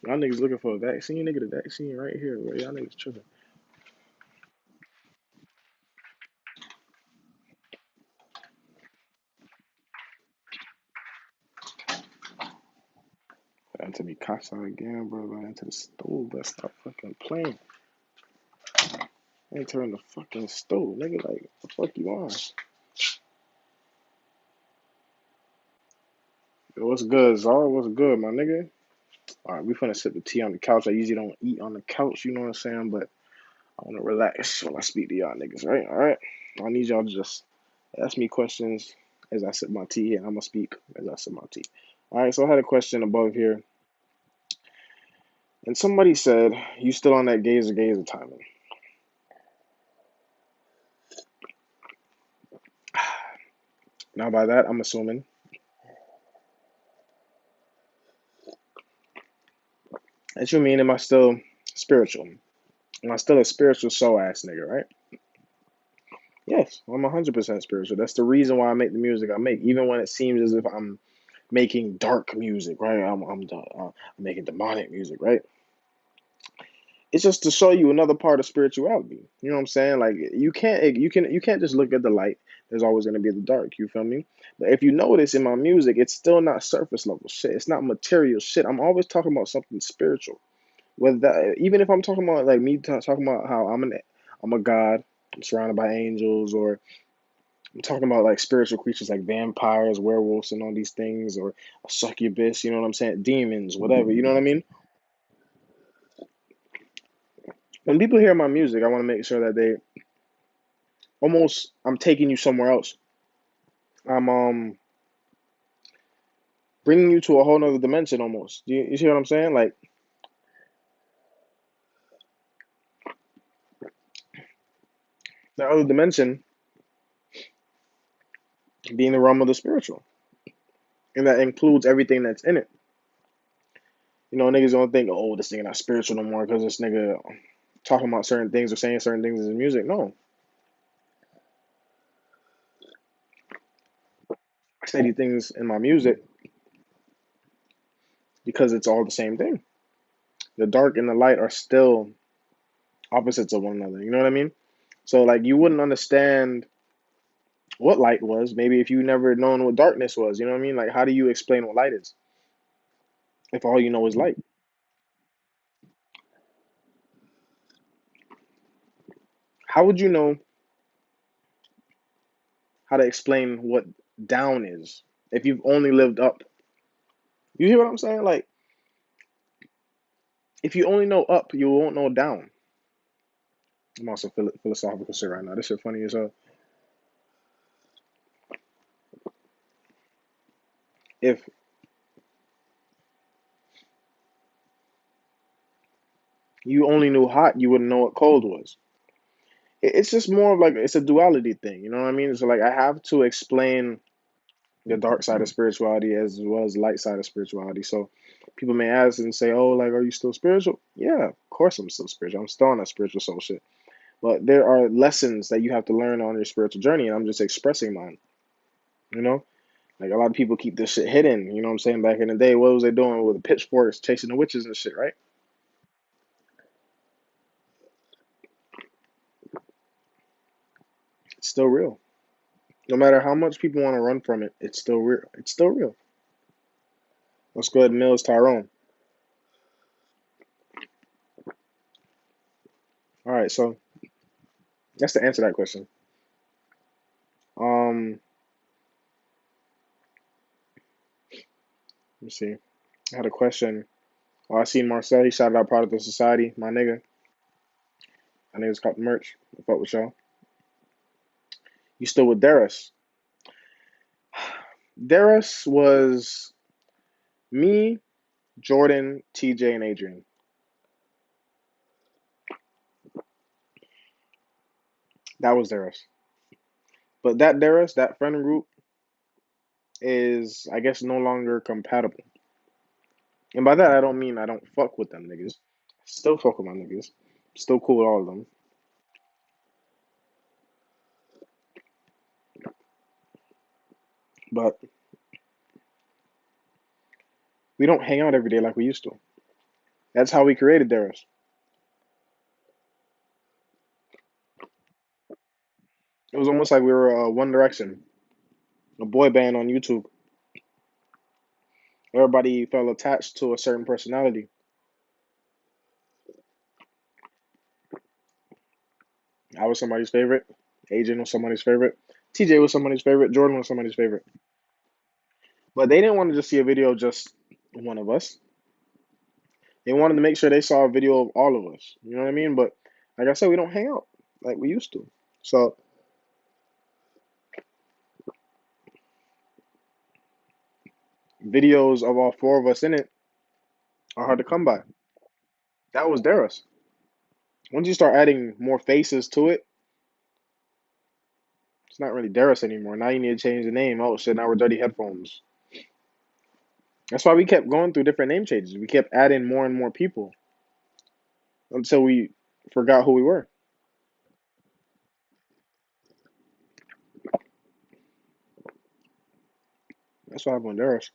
Y'all niggas looking for a vaccine, nigga. The vaccine right here, bro. Y'all niggas tripping. Into me casa again, bro. Right into the stove. Let's stop fucking playing. Entering the fucking stove, nigga. Like, the fuck you on? Yo, what's good, Zara? What's good, my nigga? All right, we finna sip the tea on the couch. I usually don't eat on the couch, you know what I'm saying? But I wanna relax when I speak to y'all niggas, right? All right. I need y'all to just ask me questions as I sip my tea, and I'm gonna speak as I sip my tea. All right. So I had a question above here, and somebody said, "You still on that gazer timing?" Now by that, I'm assuming that you mean, am I still spiritual? Am I still a spiritual soul ass nigga, right? Yes, I'm 100% spiritual. That's the reason why I make the music I make, even when it seems as if I'm making dark music, right? I'm making demonic music, right? It's just to show you another part of spirituality. You know what I'm saying? Like you can't just look at the light. There's always gonna be the dark. You feel me? But if you notice in my music, it's still not surface level shit. It's not material shit. I'm always talking about something spiritual. Whether that, even if I'm talking about like me talking about how I'm a god, I'm surrounded by angels, or I'm talking about like spiritual creatures like vampires, werewolves, and all these things, or a succubus. You know what I'm saying? Demons, whatever. You know what I mean? When people hear my music, I want to make sure that they almost I'm taking you somewhere else. I'm bringing you to a whole nother dimension almost. You see what I'm saying? Like the other dimension being the realm of the spiritual, and that includes everything that's in it. You know, niggas don't think, oh, this nigga not spiritual no more because this nigga talking about certain things or saying certain things in his music. No, I say these things in my music because it's all the same thing. The dark and the light are still opposites of one another. You know what I mean? So like you wouldn't understand what light was, maybe if you never known what darkness was. You know what I mean? Like how do you explain what light is if all you know is light? How would you know how to explain what down is if you've only lived up? You hear what I'm saying? Like if you only know up, you won't know down. I'm also philosophical shit right now. This shit funny as hell. If you only knew hot, you wouldn't know what cold was. It's just more of like it's a duality thing. You know what I mean? So like I have to explain the dark side of spirituality as well as light side of spirituality. So people may ask and say, "Oh, like, are you still spiritual?" Yeah, of course I'm still spiritual. I'm still on that spiritual soul shit. But there are lessons that you have to learn on your spiritual journey, and I'm just expressing mine. You know, like a lot of people keep this shit hidden. You know what I'm saying? Back in the day, what was they doing with the pitchforks, chasing the witches and shit, right? It's still real. No matter how much people want to run from it, it's still real. It's still real. Let's go ahead and Mills Tyrone. All right, so that's to answer that question. Let me see. I had a question. Oh, I seen Marcel. He shouted out Product of Society. My nigga. My nigga's caught the merch. I fuck with y'all. You still with Dareus? Dareus was me, Jordan, TJ, and Adrian. That was Dareus. But that Dareus, that friend group, is I guess no longer compatible. And by that I don't mean I don't fuck with them niggas. Still fuck with my niggas. Still cool with all of them. But we don't hang out every day like we used to. That's how we created Dareus. It was almost like we were One Direction, a boy band on YouTube. Everybody felt attached to a certain personality. I was somebody's favorite. Agent was somebody's favorite. TJ was somebody's favorite. Jordan was somebody's favorite. But they didn't want to just see a video of just one of us. They wanted to make sure they saw a video of all of us. You know what I mean? But like I said, we don't hang out like we used to. So videos of all four of us in it are hard to come by. That was Darius. Once you start adding more faces to it, it's not really Darius anymore. Now you need to change the name. Oh shit, now we're Dirty Headphones. That's why we kept going through different name changes. We kept adding more and more people until we forgot who we were. That's what happened with Darius.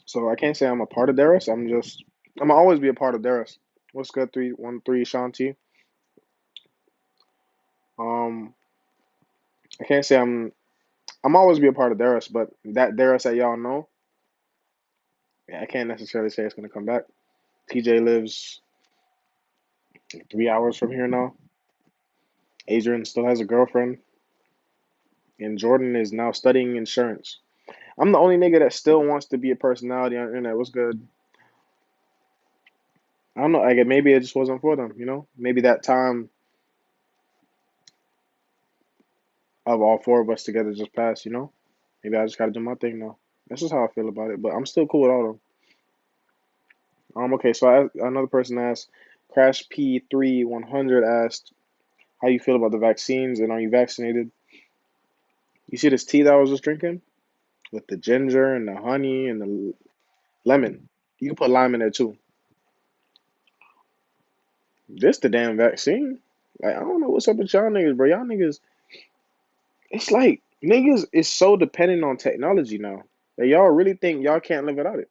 So I can't say I'm a part of Darius. I'm gonna always be a part of Darius. What's good? 313 Shanti. Um, I can't say I'm always be a part of Darius, but that Darius that y'all know, yeah, I can't necessarily say it's gonna come back. TJ lives 3 hours from here now. Adrian still has a girlfriend, and Jordan is now studying insurance. I'm the only nigga that still wants to be a personality on the internet. What's good? I don't know. Like maybe it just wasn't for them. You know, maybe that time of all four of us together just passed. You know, maybe I just gotta do my thing now. That's just how I feel about it. But I'm still cool with all of them. Okay. So another person asked, Crash P3100 asked, how you feel about the vaccines and are you vaccinated? You see this tea that I was just drinking with the ginger and the honey and the lemon. You can put lime in there too. This the damn vaccine. Like I don't know what's up with y'all niggas, bro. Y'all niggas, it's like niggas is so dependent on technology now that y'all really think y'all can't live without it.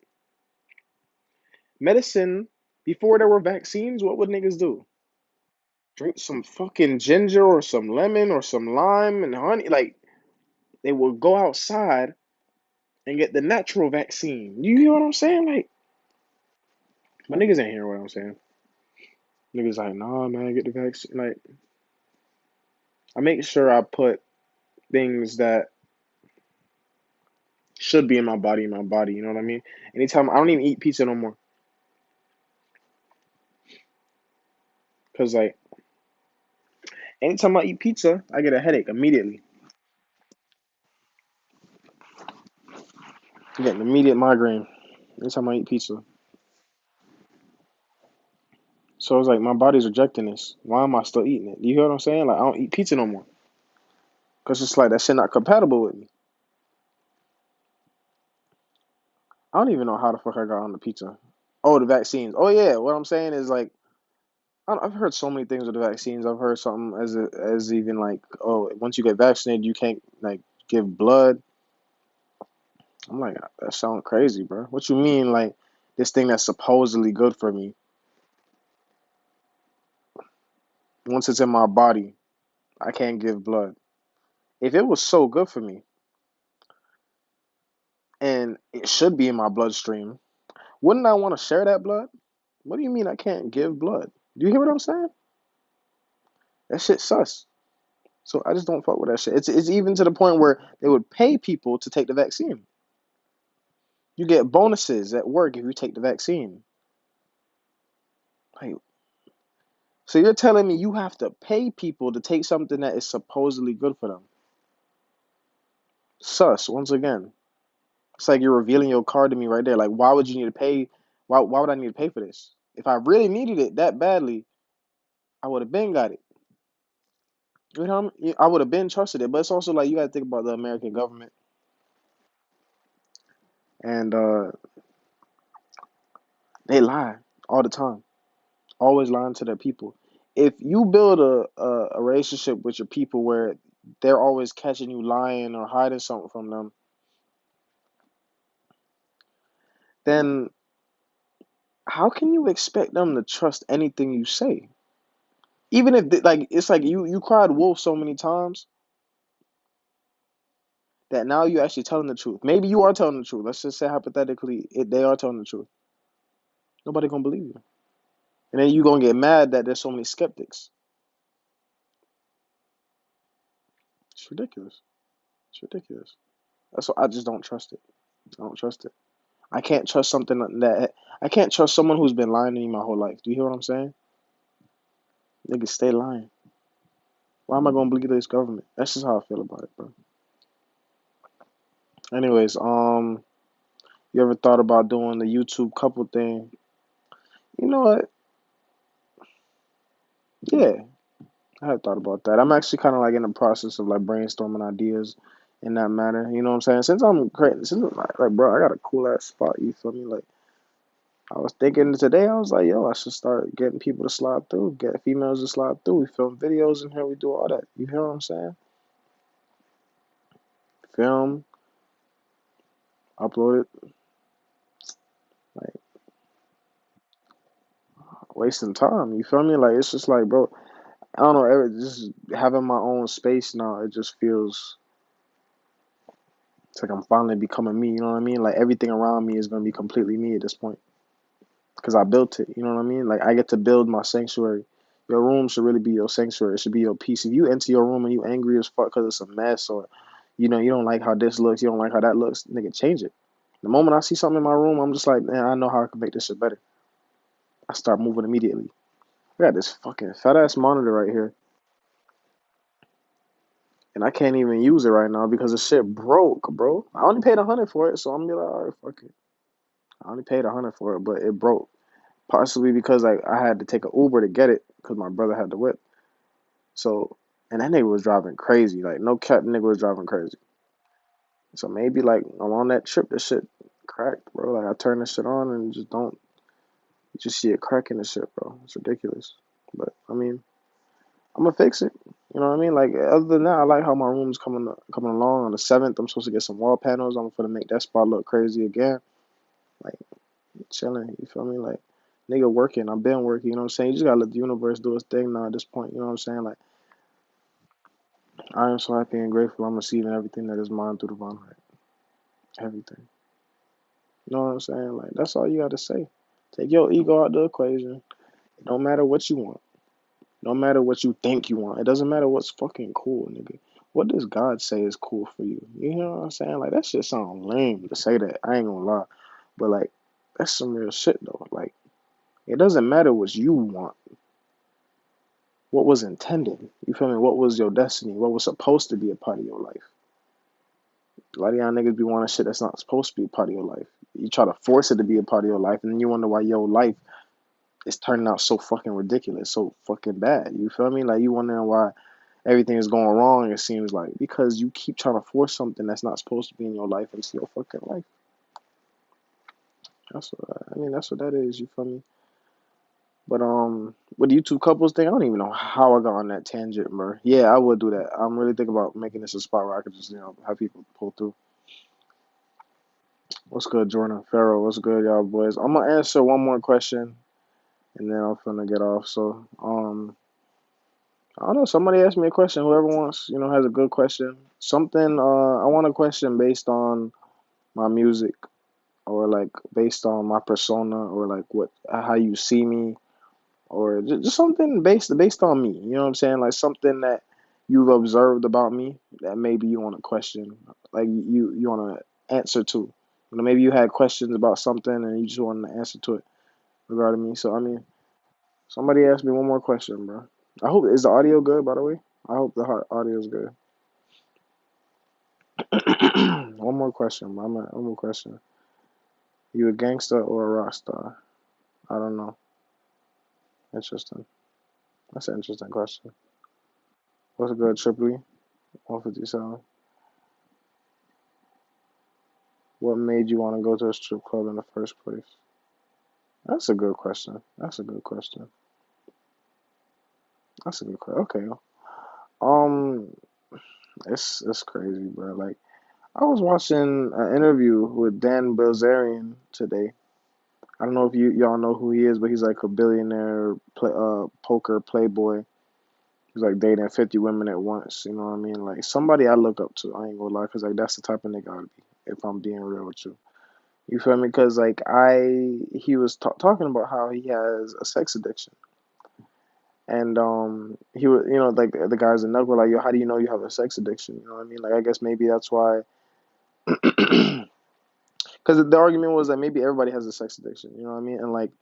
Medicine before there were vaccines, what would niggas do? Drink some fucking ginger or some lemon or some lime and honey. Like they would go outside and get the natural vaccine. You hear what I'm saying? Like my niggas ain't hear what I'm saying. Niggas like, nah, man, get the vaccine. Like I make sure I put things that should be in my body in my body. You know what I mean? Anytime I don't even eat pizza no more because like anytime I eat pizza, I get a headache immediately. I get an immediate migraine anytime I eat pizza. So it's like my body's rejecting this. Why am I still eating it? You hear what I'm saying? Like I don't eat pizza no more because it's like that shit not compatible with me. I don't even know how the fuck I got on the pizza. Oh, the vaccines. Oh yeah, what I'm saying is like I've heard so many things with the vaccines. I've heard something as even like, oh, once you get vaccinated, you can't like give blood. I'm like, that sounds crazy, bro. What you mean, like this thing that's supposedly good for me, once it's in my body, I can't give blood. If it was so good for me and it should be in my bloodstream, wouldn't I want to share that blood? What do you mean I can't give blood? Do you hear what I'm saying? That shit sus. So I just don't fuck with that shit. It's even to the point where they would pay people to take the vaccine. You get bonuses at work if you take the vaccine. Like, so you're telling me you have to pay people to take something that is supposedly good for them? Sus, once again. It's like you're revealing your card to me right there. Like, why would you need to pay? Why would I need to pay for this? If I really needed it that badly, I would have been got it. You know what I mean? I would have been trusted it. But it's also like you got to think about the American government, and they lie all the time, always lying to their people. if you build a relationship with your people where they're always catching you lying or hiding something from them, then how can you expect them to trust anything you say? Even if like it's like you cried wolf so many times that now you actually telling the truth. Maybe you are telling the truth. Let's just say hypothetically they are telling the truth. Nobody gonna believe you, and then you gonna get mad that there's so many skeptics. It's ridiculous. It's ridiculous. That's why I just don't trust it. I don't trust it. I can't trust something that I can't trust someone who's been lying to me my whole life. Do you hear what I'm saying? Niggas stay lying. Why am I gonna believe this government? That's just how I feel about it, bro. Anyways, you ever thought about doing the YouTube couple thing? You know what? Yeah, I had thought about that. I'm actually kind of like in the process of like brainstorming ideas in that matter. You know what I'm saying? Since I'm creating, since like, bro, I got a cool ass spot. You feel me? Like, I was thinking today, I was like, yo, I should start getting people to slide through, get females to slide through. We film videos in here, we do all that. You hear what I'm saying? Film, upload it, like wasting time. You feel me? Like it's just like, bro, I don't know. Just having my own space now, it just feels it's like I'm finally becoming me. You know what I mean? Like everything around me is gonna be completely me at this point because I built it. You know what I mean? Like I get to build my sanctuary. Your room should really be your sanctuary. It should be your peace. If you enter your room and you angry as fuck because it's a mess, or you don't like how this looks, you don't like how that looks, nigga, change it. The moment I see something in my room, I'm just like, man, I know how I can make this shit better. I start moving immediately. I got this fucking fat ass monitor right here, and I can't even use it right now because the shit broke, bro. I only paid 100 for it, so I'm gonna be like, all right, fuck it. I only paid 100 for it, but it broke. Possibly because like I had to take an Uber to get it because my brother had the whip. So, and that nigga was driving crazy. Like no cap, nigga was driving crazy. So maybe like along that trip, this shit cracked, bro. Like I turn this shit on and just don't, you just see it cracking and shit, bro. It's ridiculous. But I mean, I'm gonna fix it. You know what I mean? Like other than that, I like how my room's coming along. On the 7th, I'm supposed to get some wall panels. I'm gonna make that spot look crazy again. Like chilling. You feel me? Like nigga working. I've been working. You know what I'm saying? You just gotta let the universe do its thing now. At this point, you know what I'm saying? Like I am so happy and grateful. I'm receiving everything that is mine through divine right. Everything. You know what I'm saying? Like that's all you gotta say. Take your ego out the equation. It don't matter what you want. No matter what you think you want. It doesn't matter what's fucking cool, nigga. What does God say is cool for you? You know what I'm saying? Like that shit sound lame to say that. I ain't gonna lie. But like that's some real shit though. Like it doesn't matter what you want. What was intended. You feel me? What was your destiny? What was supposed to be a part of your life? A lot of y'all niggas be wanting shit that's not supposed to be a part of your life. You try to force it to be a part of your life, and then you wonder why your life is turning out so fucking ridiculous, so fucking bad. You feel me? Like you wondering why everything is going wrong. It seems like because you keep trying to force something that's not supposed to be in your life into your fucking life. That's what I mean. That's what that is. You feel me? But with the YouTube couples thing, I don't even know how I got on that tangent, bro. Yeah, I would do that. I'm really thinking about making this a spot where I could just have people pull through. What's good, Jordan Farrell? What's good, y'all boys? I'm gonna answer one more question and then I'm finna get off. So I don't know. Somebody asked me a question. Whoever wants, has a good question. Something. I want a question based on my music, or like based on my persona, or like how you see me, or just something based on me. You know what I'm saying? Like something that you've observed about me that maybe you want to question, like you want to answer to. Maybe you had questions about something and you just wanted to answer to it regarding me. So I mean, somebody asked me one more question, bro. I hope is the audio good, by the way. I hope the audio is good. One more question, bro. One more question. You a gangster or a rock star? I don't know. Interesting. That's an interesting question. What's a good triple E? 157. What made you want to go to a strip club in the first place? That's a good question. That's a good question. That's a good question. Okay. Um, it's crazy, bro. Like I was watching an interview with Dan Bilzerian today. I don't know if y'all know who he is, but he's like a billionaire poker playboy. He's like dating 50 women at once. You know what I mean? Like somebody I look up to. I ain't gonna lie, cause like that's the type of nigga I'd be if I'm being real with you. You feel me? Cause like he was talking about how he has a sex addiction, and he was like the guys in Nug were like, yo, how do you know you have a sex addiction? You know what I mean? Like I guess maybe that's why. Because the argument was that maybe everybody has a sex addiction. You know what I mean? And like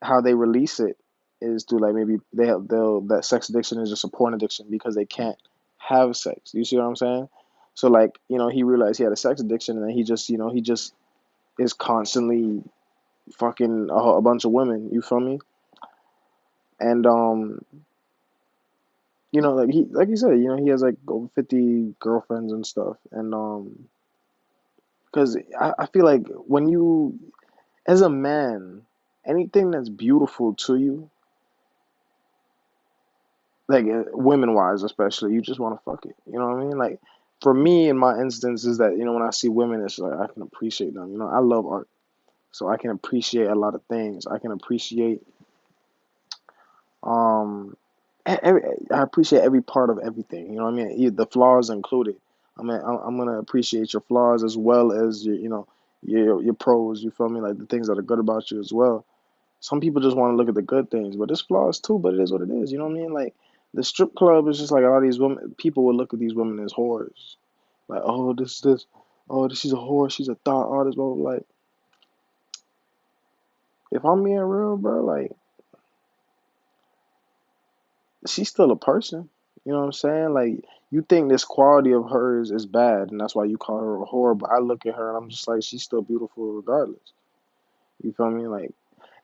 how they release it is through like maybe they'll that sex addiction is just a porn addiction because they can't have sex. You see what I'm saying? So like he realized he had a sex addiction and then he just is constantly fucking a bunch of women. You feel me? And like you said, he has like over 50 girlfriends and stuff. And because I feel like when you as a man, anything that's beautiful to you, like women wise especially, you just want to fuck it. You know what I mean? Like for me, in my instance, is that when I see women, it's like I can appreciate them. I love art, so I can appreciate a lot of things. I can appreciate um, every, I appreciate every part of everything. You know what I mean? The flaws included. I mean, I'm gonna appreciate your flaws as well as your pros. You feel me? Like the things that are good about you as well. Some people just want to look at the good things, but there's flaws too. But it is what it is. You know what I mean? Like the strip club is just like a lot of these women. People will look at these women as whores. Like, oh, she's a whore. She's a thought artist. Blah, blah, blah. Like, if I'm being real, bro, like she's still a person. You know what I'm saying? Like, you think this quality of hers is bad, and that's why you call her a whore. But I look at her and I'm just like, she's still beautiful regardless. You feel me? Like,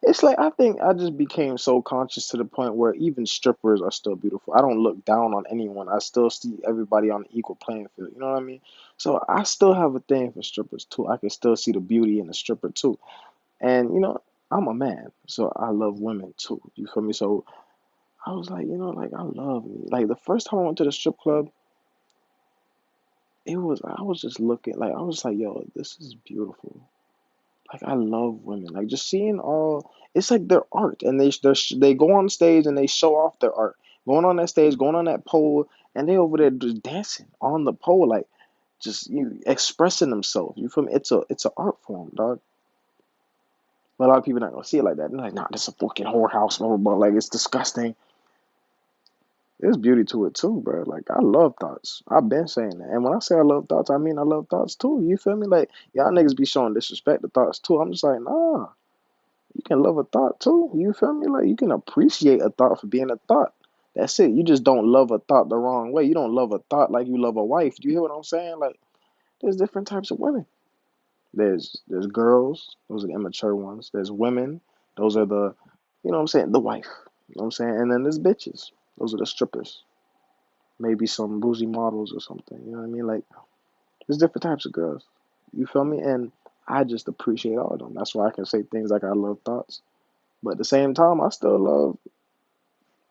it's like I think I just became so conscious to the point where even strippers are still beautiful. I don't look down on anyone. I still see everybody on the equal playing field. You know what I mean? So I still have a thing for strippers too. I can still see the beauty in the stripper too. And I'm a man, so I love women too. You feel me? So I was like, like I love me. Like the first time I went to the strip club, I was just looking like I was like, yo, this is beautiful. Like I love women. Like just seeing all, it's like their art, and they go on stage and they show off their art. Going on that stage, going on that pole, and they over there just dancing on the pole, like just expressing themselves. You feel me? It's an art form, dog. But a lot of people not gonna see it like that. They're like, nah, this is a fucking whorehouse, blah blah blah. Like it's disgusting. There's beauty to it too, bro. Like I love thoughts. I've been saying that, and when I say I love thoughts, I mean I love thoughts too. You feel me? Like y'all niggas be showing disrespect to thoughts too. I'm just like, nah. You can love a thought too. You feel me? Like you can appreciate a thought for being a thought. That's it. You just don't love a thought the wrong way. You don't love a thought like you love a wife. Do you hear what I'm saying? Like there's different types of women. There's girls, those are the immature ones. There's women, those are what I'm saying, the wife. You know what I'm saying? And then there's bitches. Those are the strippers. Maybe some bougie models or something. You know what I mean? Like there's different types of girls. You feel me? And I just appreciate all of them. That's why I can say things like I love thoughts. But at the same time, I still love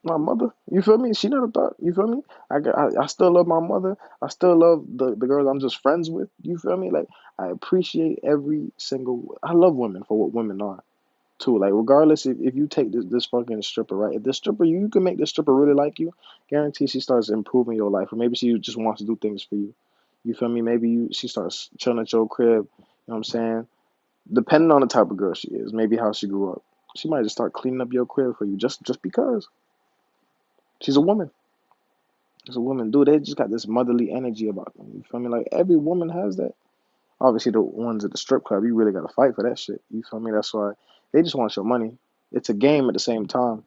my mother. You feel me? She never thought. You feel me? I still love my mother. I still love the girls I'm just friends with. You feel me? Like I appreciate every single. I love women for what women are too. Like regardless if you take this fucking stripper, right? If this stripper you can make this stripper really like you, guarantee she starts improving your life, or maybe she just wants to do things for you. You feel me? Maybe she starts chilling at your crib. You know what I'm saying? Depending on the type of girl she is, maybe how she grew up, she might just start cleaning up your crib for you just because. She's a woman. She's a woman, dude. They just got this motherly energy about them. You feel me? Like every woman has that. Obviously, the ones at the strip club, you really got to fight for that shit. You feel me? That's why they just want your money. It's a game at the same time.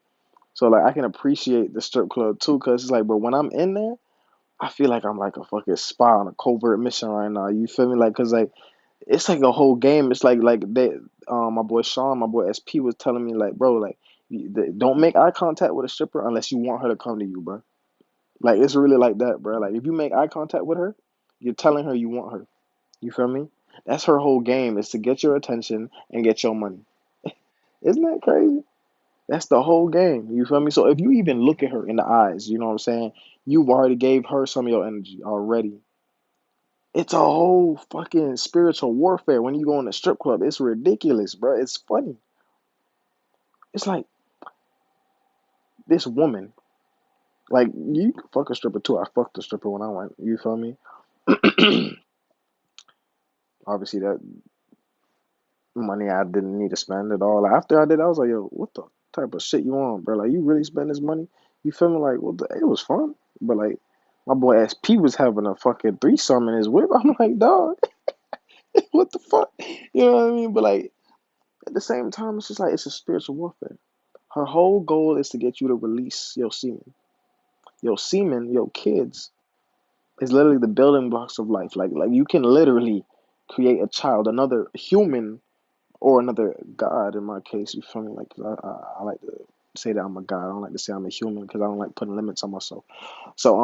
So like, I can appreciate the strip club too, cause it's like, but when I'm in there, I feel like I'm like a fucking spy on a covert mission right now. You feel me? Like, cause like it's like a whole game. It's like they, my boy Sean, my boy SP was telling me like, bro, like, don't make eye contact with a stripper unless you want her to come to you, bro. Like it's really like that, bro. Like if you make eye contact with her, you're telling her you want her. You feel me? That's her whole game is to get your attention and get your money. Isn't that crazy? That's the whole game. You feel me? So if you even look at her in the eyes, you know what I'm saying? You already gave her some of your energy already. It's a whole fucking spiritual warfare when you go in a strip club. It's ridiculous, bro. It's funny. It's like this woman. Like you can fuck a stripper too. I fucked a stripper when I went. You feel me? Obviously, that money I didn't need to spend at all. After I did, I was like, yo, what the type of shit you on, bro? Like, you really spend this money? You feel me? Like, what the? It was fun, but like, my boy SP was having a fucking threesome in his whip. I'm like, dog, what the fuck? You know what I mean? But like, at the same time, it's just like it's a spiritual warfare. Her whole goal is to get you to release your semen. Your semen, your kids, is literally the building blocks of life. Like you can literally create a child, another human or another God in my case. You feel me? Like I like to say that I'm a God. I don't like to say I'm a human because I don't like putting limits on myself. So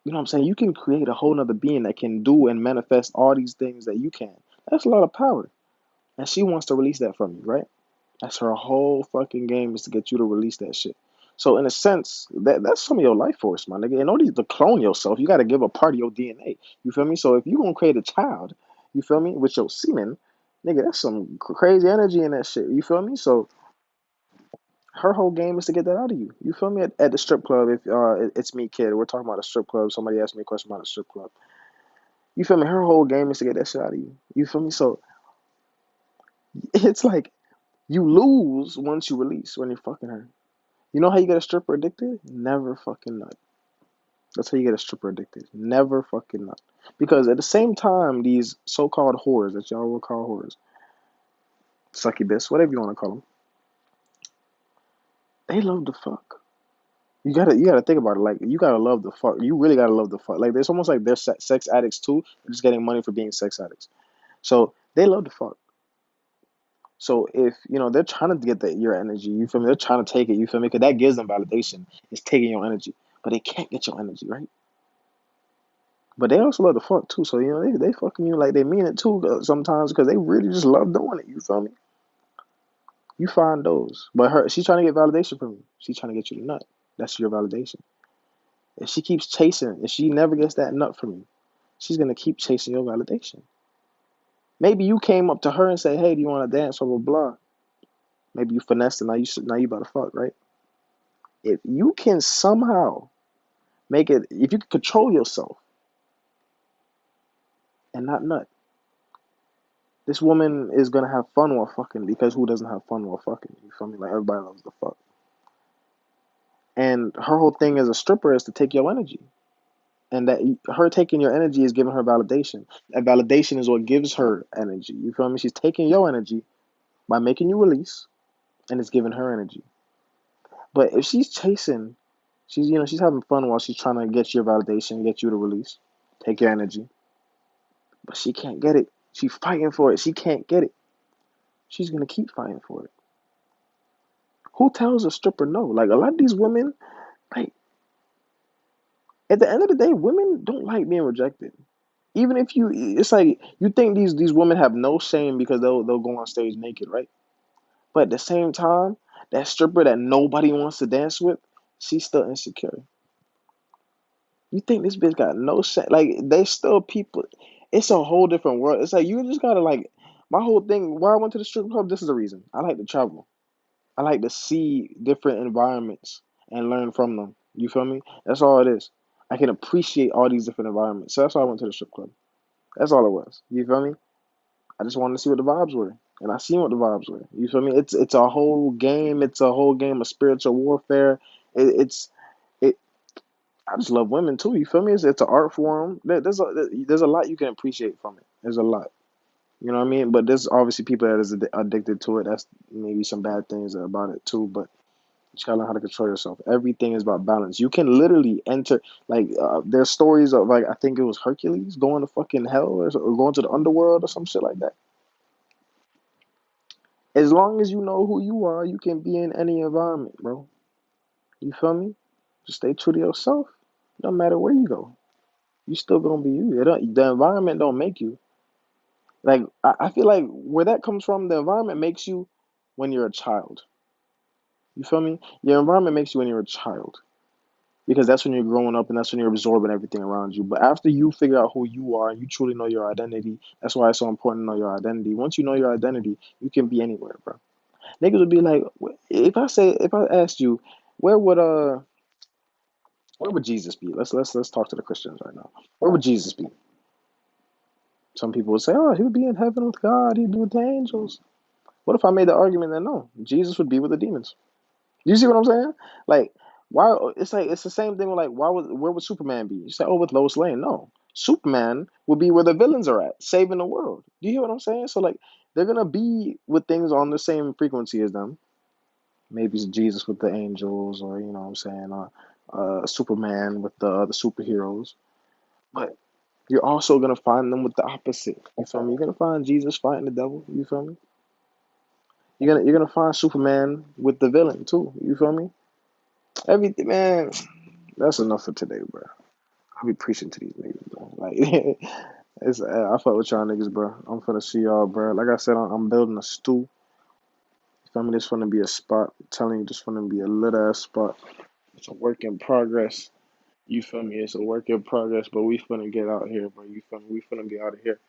you know what I'm saying? You can create a whole nother being that can do and manifest all these things that you can. That's a lot of power. And she wants to release that from you, right? That's her whole fucking game is to get you to release that shit. So in a sense, that's some of your life force, my nigga. In order to clone yourself, you gotta give a part of your DNA. You feel me? So if you gonna create a child, you feel me, with your semen, nigga, that's some crazy energy in that shit. You feel me? So her whole game is to get that out of you. You feel me? At the strip club, if it's me, kid, we're talking about a strip club. Somebody asked me a question about a strip club. You feel me? Her whole game is to get that shit out of you. You feel me? So it's like you lose once you release when you're fucking her. You know how you get a stripper addicted? Never fucking nut. That's how you get a stripper addicted. Never fucking nut. Because at the same time, these so-called whores that y'all will call whores, succubus, whatever you want to call them, they love to fuck. You gotta think about it. Like you gotta love the fuck. You really gotta love the fuck. Like it's almost like they're sex addicts too. They're just getting money for being sex addicts. So they love to fuck. So if you know they're trying to get your energy, you feel me? They're trying to take it, you feel me? Because that gives them validation. It's taking your energy, but they can't get your energy, right? But they also love to fuck too. So you know they fucking you like they mean it too sometimes because they really just love doing it. You feel me? You find those, but she's trying to get validation from you. She's trying to get you to nut. That's your validation. If she keeps chasing, if she never gets that nut from you, she's gonna keep chasing your validation. Maybe you came up to her and say, "Hey, do you want to dance?" Blah blah blah. Maybe you finessed and now you about to fuck, right? If you can somehow make it, if you can control yourself and not nut, this woman is gonna have fun while fucking because who doesn't have fun while fucking? You feel me? Like everybody loves to fuck. And her whole thing as a stripper is to take your energy. And that her taking your energy is giving her validation. That validation is what gives her energy. You feel me? She's taking your energy by making you release, and it's giving her energy. But if she's chasing, she's having fun while she's trying to get your validation, get you to release, take your energy. But she can't get it. She's fighting for it. She can't get it. She's gonna keep fighting for it. Who tells a stripper no? Like a lot of these women, like at the end of the day, women don't like being rejected. Even if you, it's like you think these women have no shame because they'll go on stage naked, right? But at the same time, that stripper that nobody wants to dance with, she's still insecure. You think this bitch got no shame? Like they still people. It's a whole different world. It's like you just gotta like my whole thing. Why I went to the strip club. This is the reason. I like to travel. I like to see different environments and learn from them. You feel me? That's all it is. I can appreciate all these different environments. So that's why I went to the strip club. That's all it was. You feel me? I just wanted to see what the vibes were. And I seen what the vibes were. You feel me? It's a whole game. It's a whole game of spiritual warfare. It's it. I just love women too. You feel me? It's an art form. There's a lot you can appreciate from it. There's a lot. You know what I mean? But there's obviously people that is addicted to it. That's maybe some bad things about it too. But you gotta learn how to control yourself. Everything is about balance. You can literally enter like there's stories of like I think it was Hercules going to fucking hell or going to the underworld or some shit like that. As long as you know who you are, you can be in any environment, bro. You feel me? Just stay true to yourself. No matter where you go, you still gonna be you. The environment don't make you. Like I feel like where that comes from, the environment makes you. when you're a child. You feel me? Your environment makes you when you're a child because that's when you're growing up and that's when you're absorbing everything around you. But after you figure out who you are and you truly know your identity, that's why it's so important to know your identity. Once you know your identity, you can be anywhere, bro. Niggas would be like, if I asked you, where would uh where would Jesus be? Let's talk to the Christians right now. Where would Jesus be? Some people would say, oh, he would be in heaven with God. He'd be with the angels. What if I made the argument that no, Jesus would be with the demons? You see what I'm saying? Like, why? It's like it's the same thing with like, where would Superman be? You say, oh, with Lois Lane. No, Superman would be where the villains are at, saving the world. Do you hear what I'm saying? So like, they're gonna be with things on the same frequency as them. Maybe it's Jesus with the angels, or you know what I'm saying, Superman with the superheroes. But you're also gonna find them with the opposite. You feel me? You're gonna find Jesus fighting the devil. You feel me? You're gonna find Superman with the villain too. You feel me? Everything, man. That's enough for today, bro. I'll be preaching to these niggas, bro. Like, I fuck with y'all niggas, bro. I'm finna see y'all, bro. Like I said, I'm building a stew. You feel me? This finna be a spot. I'm telling you, this finna be a lit ass spot. It's a work in progress. You feel me? It's a work in progress, but we finna get out here, bro. You feel me? We finna be out of here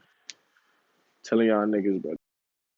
telling y'all niggas, bro.